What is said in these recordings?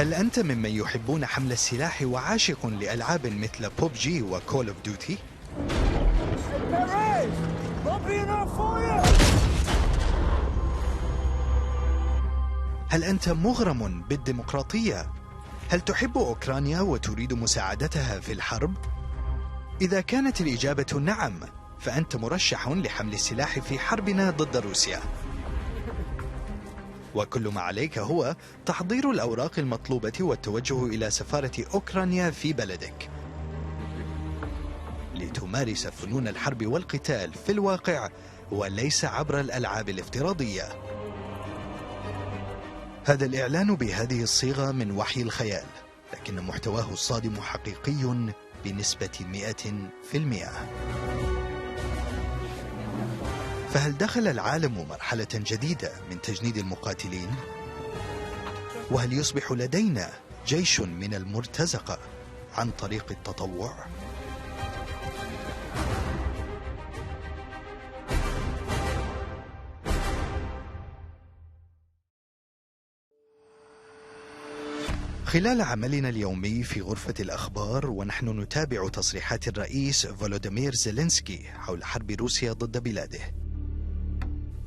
هل أنت ممن يحبون حمل السلاح وعاشق لألعاب مثل PUBG وكول اوف ديوتي؟ هل أنت مغرم بالديمقراطية؟ هل تحب أوكرانيا وتريد مساعدتها في الحرب؟ إذا كانت الإجابة نعم، فأنت مرشح لحمل السلاح في حربنا ضد روسيا. وكل ما عليك هو تحضير الأوراق المطلوبة والتوجه إلى سفارة أوكرانيا في بلدك لتمارس فنون الحرب والقتال في الواقع وليس عبر الألعاب الافتراضية. هذا الإعلان بهذه الصيغة من وحي الخيال، لكن محتواه الصادم حقيقي بنسبة 100%. فهل دخل العالم مرحلة جديدة من تجنيد المقاتلين؟ وهل يصبح لدينا جيش من المرتزقة عن طريق التطوع؟ خلال عملنا اليومي في غرفة الأخبار ونحن نتابع تصريحات الرئيس فولوديمير زيلينسكي حول حرب روسيا ضد بلاده،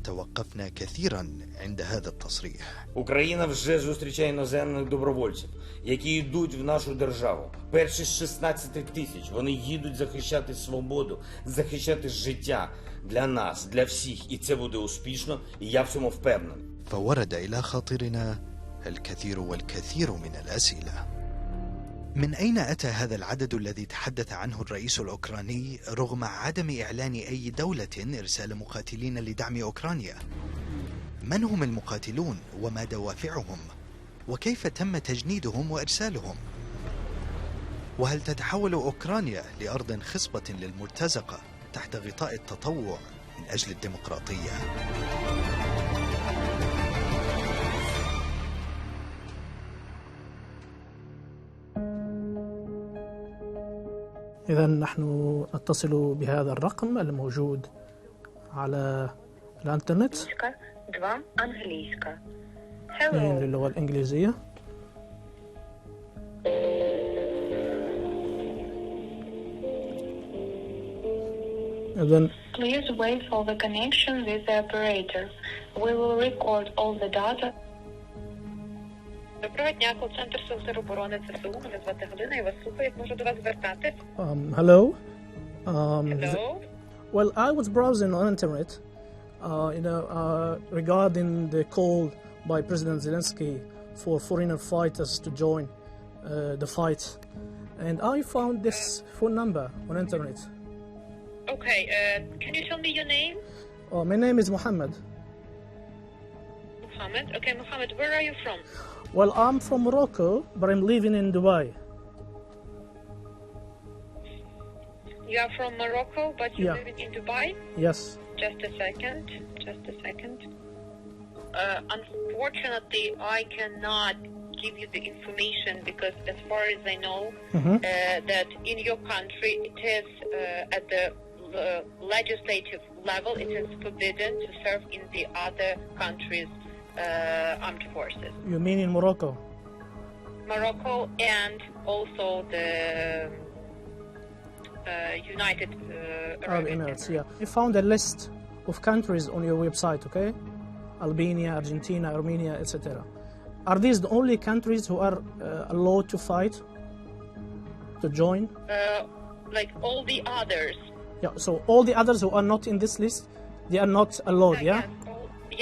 توقفنا كثيرا عند هذا التصريح. Україна вже зустрічає іноземних добровольців, які йдуть в нашу державу. Перші 16 тисяч, вони їдуть захищати свободу, захищати життя для нас, для всіх, і це буде успішно, і я в цьому впевнений. فورد إلى خاطرنا الكثير والكثير من الأسئلة. من أين أتى هذا العدد الذي تحدث عنه الرئيس الأوكراني رغم عدم إعلان أي دولة إرسال مقاتلين لدعم أوكرانيا؟ من هم المقاتلون وما دوافعهم؟ وكيف تم تجنيدهم وإرسالهم؟ وهل تتحول أوكرانيا لأرض خصبة للمرتزقة تحت غطاء التطوع من أجل الديمقراطية؟ إذا نحن نتصل بهذا الرقم الموجود على الإنترنت للغة الإنجليزية. إذن Please wait for the connection with the operator. We will record all the data. Доброго дня, кол-центр Сил тероборони ЦСУ. Мене звати Галина, я вас слухаю. Як можу до вас звертатись? Hello. Hello. Well, I was browsing on internet, regarding the call by President Zelensky for foreign fighters to join the fight, and I found this phone number on internet. Okay, can you tell me your name? My name is Mohammed. Mohammed. Okay, Mohammed, where are you from? Well, I'm from Morocco, but I'm living in Dubai. You are from Morocco, but you're living in Dubai? Yes. Just a second. Unfortunately, I cannot give you the information because as far as I know, that in your country it is at the legislative level, it is forbidden to serve in the other countries' armed forces. You mean in Morocco? Morocco and also the United Arab Emirates. Yeah. You found a list of countries on your website, okay? Albania, Argentina, Armenia, etc. Are these the only countries who are allowed to fight, to join? Like all the others. Yeah, so all the others who are not in this list, they are not allowed, yeah?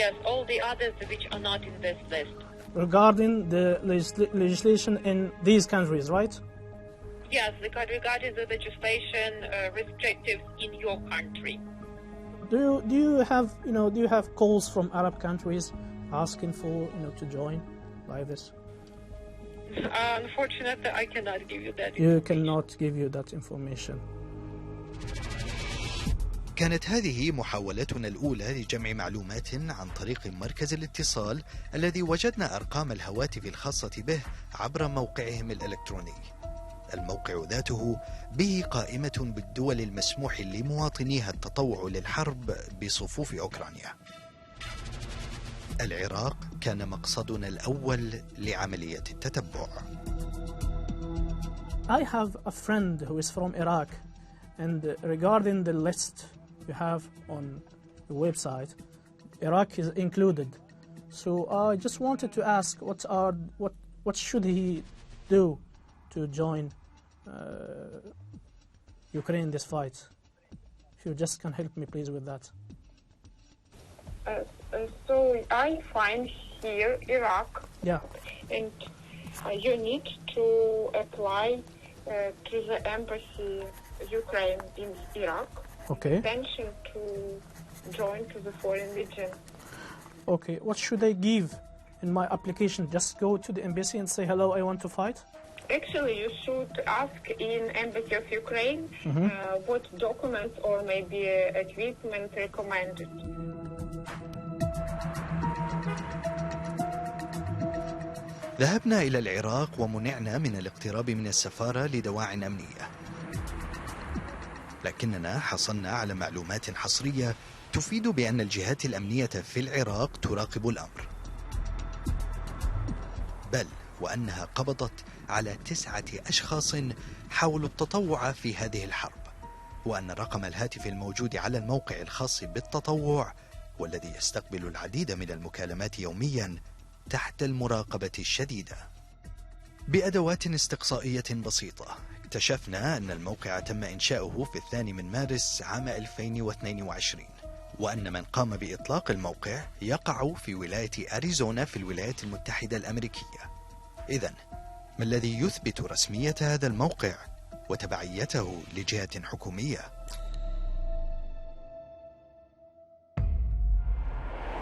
Yes, all the others which are not in this list. Regarding the legislation in these countries, right? Yes, regarding the legislation restrictive in your country. Do you have calls from Arab countries asking for to join like this? Unfortunately, I cannot give you that. You cannot give you that information. كانت هذه محاولتنا الأولى لجمع معلومات عن طريق مركز الاتصال الذي وجدنا أرقام الهواتف الخاصة به عبر موقعهم الإلكتروني. الموقع ذاته به قائمة بالدول المسموح لمواطنيها التطوع للحرب بصفوف أوكرانيا. العراق كان مقصدنا الأول لعملية التتبع. I have a friend who is from Iraq, and regarding the list you have on the website, Iraq is included. So I just wanted to ask, what should he do to join Ukraine in this fight? If you just can help me, please, with that. So I find here Iraq, Yeah. and you need to apply to the embassy Ukraine in Iraq, Okay. intention to join to the foreign legion. Okay. What should I give in my application? Just go to the embassy and say, hello, I want to fight? Actually, you should ask in embassy of Ukraine what documents or maybe equipment recommended. ذهبنا إلى العراق ومنعنا من الاقتراب من السفارة لدواعٍ أمنية، لكننا حصلنا على معلومات حصرية تفيد بأن الجهات الأمنية في العراق تراقب الأمر، بل وأنها قبضت على 9 أشخاص حاولوا التطوع في هذه الحرب، وأن رقم الهاتف الموجود على الموقع الخاص بالتطوع والذي يستقبل العديد من المكالمات يومياً تحت المراقبة الشديدة. بأدوات استقصائية بسيطة اكتشفنا أن الموقع تم إنشاؤه في 2 مارس عام 2022، وأن من قام بإطلاق الموقع يقع في ولاية أريزونا في الولايات المتحدة الأمريكية. إذن ما الذي يثبت رسمية هذا الموقع وتبعيته لجهة حكومية؟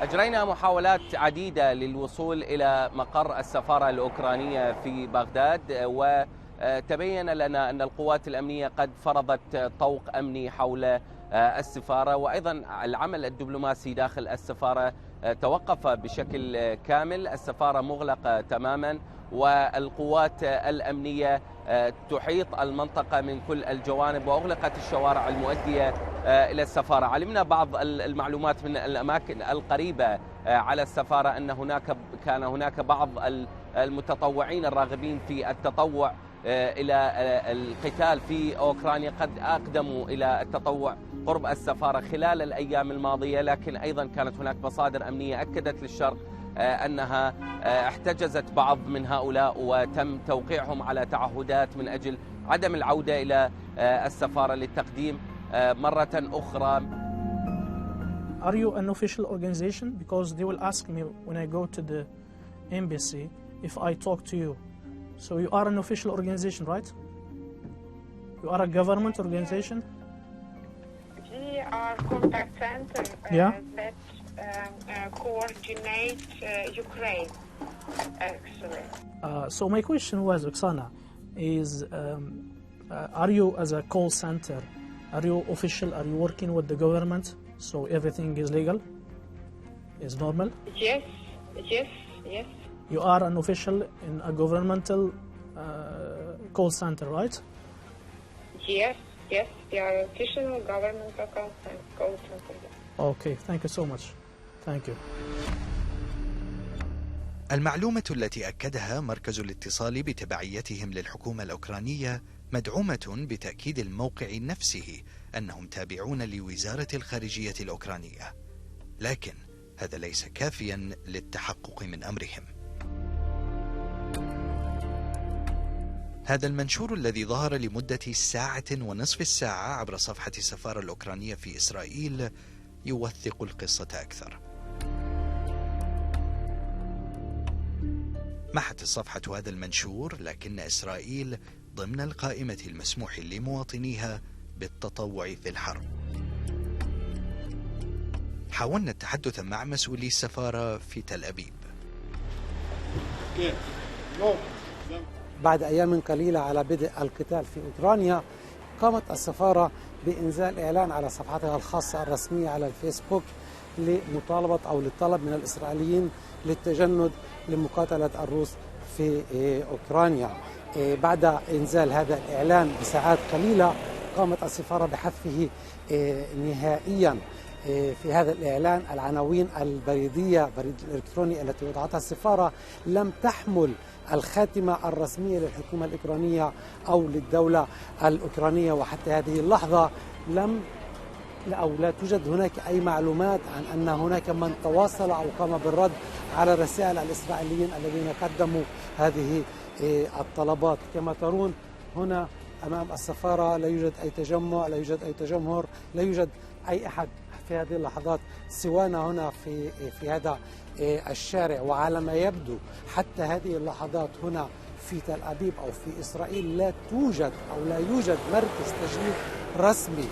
أجرينا محاولات عديدة للوصول إلى مقر السفارة الأوكرانية في بغداد، وتبين لنا أن القوات الأمنية قد فرضت طوق أمني حول السفارة، وأيضا العمل الدبلوماسي داخل السفارة توقف بشكل كامل. السفارة مغلقة تماما، والقوات الأمنية تحيط المنطقة من كل الجوانب، وأغلقت الشوارع المؤدية إلى السفارة. علمنا بعض المعلومات من الأماكن القريبة على السفارة أن كان هناك بعض المتطوعين الراغبين في التطوع إلى القتال في أوكرانيا قد أقدموا إلى التطوع قرب السفارة خلال الأيام الماضية، لكن أيضا كانت هناك مصادر أمنية أكدت للشرق أنها احتجزت بعض من هؤلاء وتم توقيعهم على تعهدات من أجل عدم العودة إلى السفارة للتقديم مرة أخرى. Are you an official organization? Because they will ask me when I go to the embassy if I talk to you. So you are an official organization, right? You are a government organization? We are contact center that coordinate Ukraine, actually. So my question was, Oksana, is are you as a call center, are you official, are you working with the government so everything is legal, is normal? Yes. You are an official in a governmental call center, right? Yes, we are official governmental call center. Okay, thank you so much. Thank you. المعلومة التي أكدها مركز الاتصال بتبعيتهم للحكومة الأوكرانية مدعومة بتأكيد الموقع نفسه أنهم تابعون لوزارة الخارجية الأوكرانية، لكن هذا ليس كافيا للتحقق من أمرهم. هذا المنشور الذي ظهر لمدة 1.5 ساعة عبر صفحة السفارة الأوكرانية في إسرائيل يوثق القصة أكثر. محت الصفحة هذا المنشور، لكن إسرائيل ضمن القائمة المسموح لمواطنيها بالتطوع في الحرب. حاولنا التحدث مع مسؤولي السفارة في تل أبيب. بعد أيام قليلة على بدء القتال في أوكرانيا، قامت السفارة بإنزال إعلان على صفحتها الخاصة الرسمية على الفيسبوك لمطالبة أو للطلب من الإسرائيليين للتجند لمقاتلة الروس في أوكرانيا. بعد إنزال هذا الإعلان بساعات قليلة قامت السفارة بحذفه نهائيا في هذا الإعلان العناوين البريدية بريد الإلكتروني التي وضعتها السفارة لم تحمل الخاتمة الرسمية للحكومة الأوكرانية أو للدولة الأوكرانية، وحتى هذه اللحظة لا توجد هناك أي معلومات عن أن هناك من تواصل أو قام بالرد على رسائل الإسرائيليين الذين قدموا هذه الطلبات. كما ترون هنا أمام السفارة لا يوجد أي تجمع، لا يوجد أي تجمهر، لا يوجد أي أحد في هذه اللحظات سوانا هنا في هذا الشارع. وعلى ما يبدو حتى هذه اللحظات هنا في تل أبيب أو في إسرائيل لا يوجد مركز تجنيد رسمي،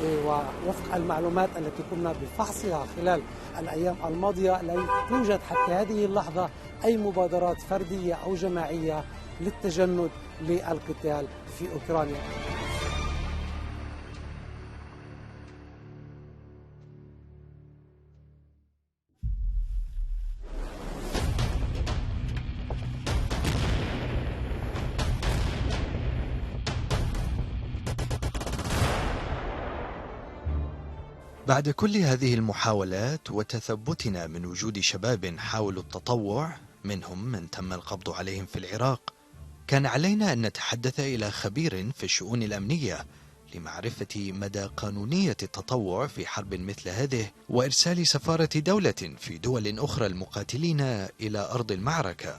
ووفق المعلومات التي قمنا بفحصها خلال الأيام الماضية لا توجد حتى هذه اللحظة أي مبادرات فردية أو جماعية للتجند للقتال في أوكرانيا. بعد كل هذه المحاولات وتثبتنا من وجود شباب حاولوا التطوع، منهم من تم القبض عليهم في العراق، كان علينا أن نتحدث إلى خبير في الشؤون الأمنية لمعرفة مدى قانونية التطوع في حرب مثل هذه، وإرسال سفارة دولة في دول أخرى المقاتلين إلى أرض المعركة.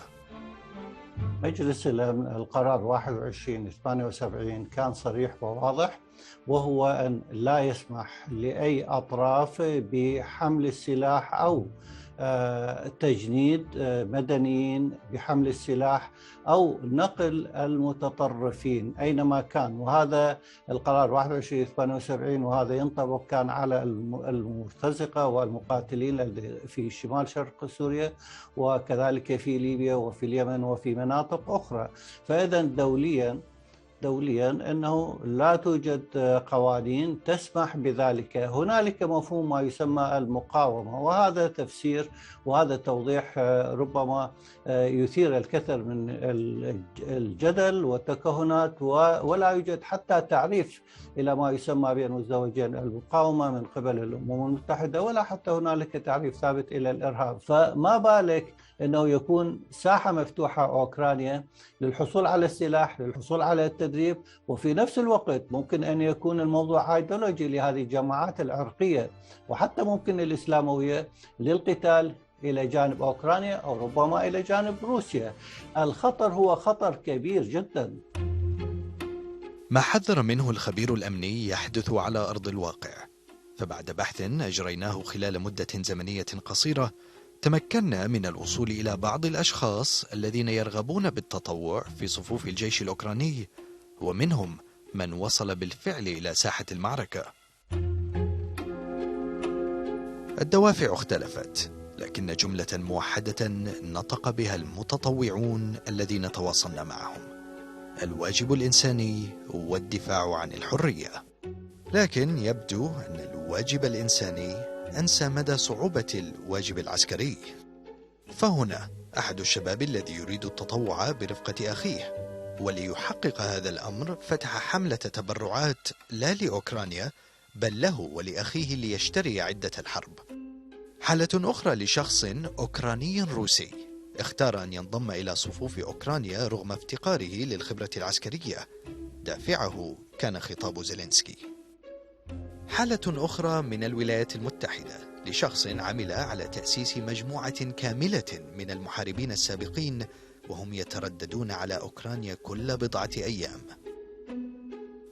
مجلس القرار 21/78 كان صريح وواضح، وهو أن لا يسمح لأي أطراف بحمل السلاح أو تجنيد مدنيين بحمل السلاح أو نقل المتطرفين أينما كان. وهذا القرار 21/78 وهذا ينطبق كان على المرتزقة والمقاتلين في شمال شرق سوريا وكذلك في ليبيا وفي اليمن وفي مناطق أخرى. فإذا دوليا أنه لا توجد قوانين تسمح بذلك. هنالك مفهوم ما يسمى المقاومة، وهذا تفسير وهذا توضيح ربما يثير الكثير من الجدل والتكهنات، ولا يوجد حتى تعريف إلى ما يسمى بين مزدوجين المقاومة من قبل الأمم المتحدة، ولا حتى هنالك تعريف ثابت إلى الإرهاب. فما بالك أنه يكون ساحة مفتوحة أوكرانيا للحصول على السلاح، للحصول على التدريب، وفي نفس الوقت ممكن أن يكون الموضوع ايديولوجي لهذه الجماعات العرقية وحتى ممكن الإسلاموية للقتال إلى جانب أوكرانيا أو ربما إلى جانب روسيا. الخطر هو خطر كبير جدا. ما حذر منه الخبير الأمني يحدث على أرض الواقع، فبعد بحث أجريناه خلال مدة زمنية قصيرة تمكنا من الوصول إلى بعض الأشخاص الذين يرغبون بالتطوع في صفوف الجيش الأوكراني، ومنهم من وصل بالفعل إلى ساحة المعركة. الدوافع اختلفت، لكن جملة موحدة نطق بها المتطوعون الذين تواصلنا معهم: الواجب الإنساني والدفاع عن الحرية. لكن يبدو أن الواجب الإنساني أنسى مدى صعوبة الواجب العسكري. فهنا أحد الشباب الذي يريد التطوع برفقة أخيه، وليحقق هذا الأمر فتح حملة تبرعات لا لأوكرانيا بل له ولأخيه ليشتري عدة الحرب. حالة أخرى لشخص أوكراني روسي اختار أن ينضم إلى صفوف أوكرانيا رغم افتقاره للخبرة العسكرية، دافعه كان خطاب زيلينسكي. حالة أخرى من الولايات المتحدة لشخص عمل على تأسيس مجموعة كاملة من المحاربين السابقين وهم يترددون على أوكرانيا كل بضعة أيام.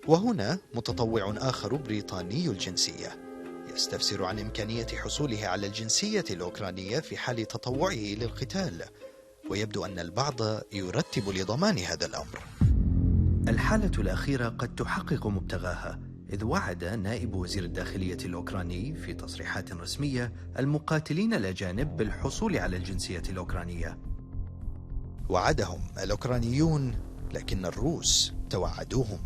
وهنا متطوع آخر بريطاني الجنسية يستفسر عن إمكانية حصوله على الجنسية الأوكرانية في حال تطوعه للقتال، ويبدو أن البعض يرتب لضمان هذا الأمر. الحالة الأخيرة قد تحقق مبتغاها، إذ وعد نائب وزير الداخلية الأوكراني في تصريحات رسمية المقاتلين الأجانب بالحصول على الجنسية الأوكرانية. وعدهم الأوكرانيون، لكن الروس توعدوهم،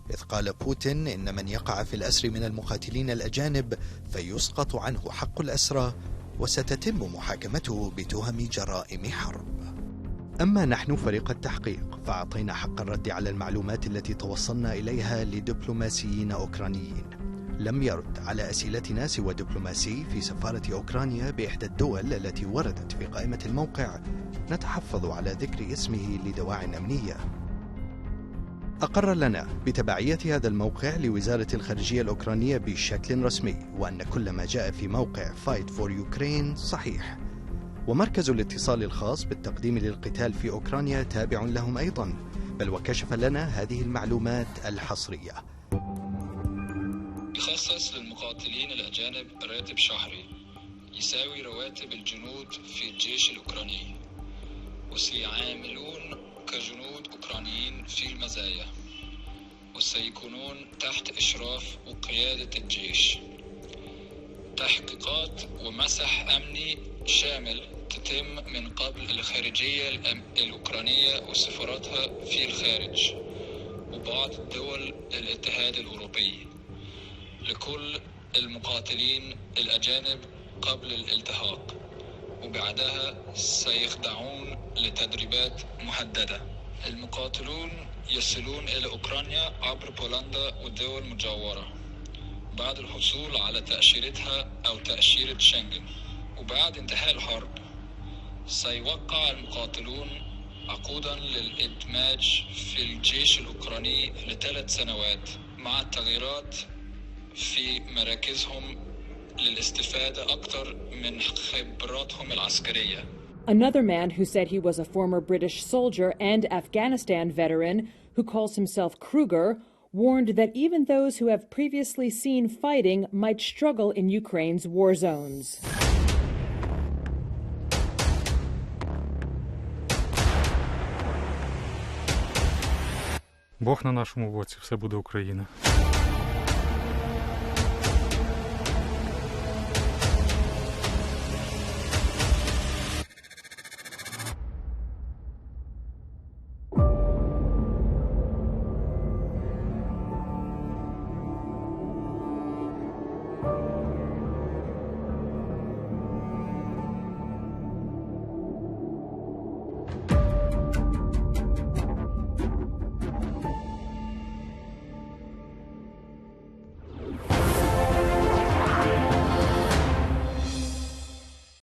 إذ قال بوتين إن من يقع في الأسر من المقاتلين الأجانب فيسقط عنه حق الأسرى وستتم محاكمته بتهم جرائم حرب. أما نحن فريق التحقيق فأعطينا حق الرد على المعلومات التي توصلنا إليها لدبلوماسيين أوكرانيين، لم يرد على أسئلتنا سوى دبلوماسي في سفارة أوكرانيا بإحدى الدول التي وردت في قائمة الموقع نتحفظ على ذكر اسمه لدواعٍ أمنية. أقر لنا بتبعية هذا الموقع لوزارة الخارجية الأوكرانية بشكل رسمي، وأن كل ما جاء في موقع Fight for Ukraine صحيح، ومركز الاتصال الخاص بالتقديم للقتال في أوكرانيا تابع لهم أيضا، بل وكشف لنا هذه المعلومات الحصرية. يخصص للمقاتلين الأجانب راتب شهري يساوي رواتب الجنود في الجيش الأوكراني، وسيعاملون كجنود أوكرانيين في المزايا، وسيكونون تحت إشراف وقيادة الجيش. تحقيقات ومسح أمني شامل تتم من قبل الخارجية الأوكرانية وسفاراتها في الخارج وبعض دول الاتحاد الأوروبي لكل المقاتلين الأجانب قبل الالتحاق، وبعدها سيخضعون لتدريبات محددة. المقاتلون يصلون إلى أوكرانيا عبر بولندا والدول المجاورة بعد الحصول على تأشيرتها أو تأشيرة شنغن، وبعد انتهاء الحرب سيوقع المقاتلون عقودا للإدماج في الجيش الأوكراني ل3 سنوات مع التغييرات في مراكزهم للاستفادة أكثر من خبراتهم العسكرية. Another man who said he was a former British soldier and Afghanistan veteran who calls himself Kruger warned that even those who have previously seen fighting might struggle in Ukraine's war zones. Бог на нашому боці, все буде Україна.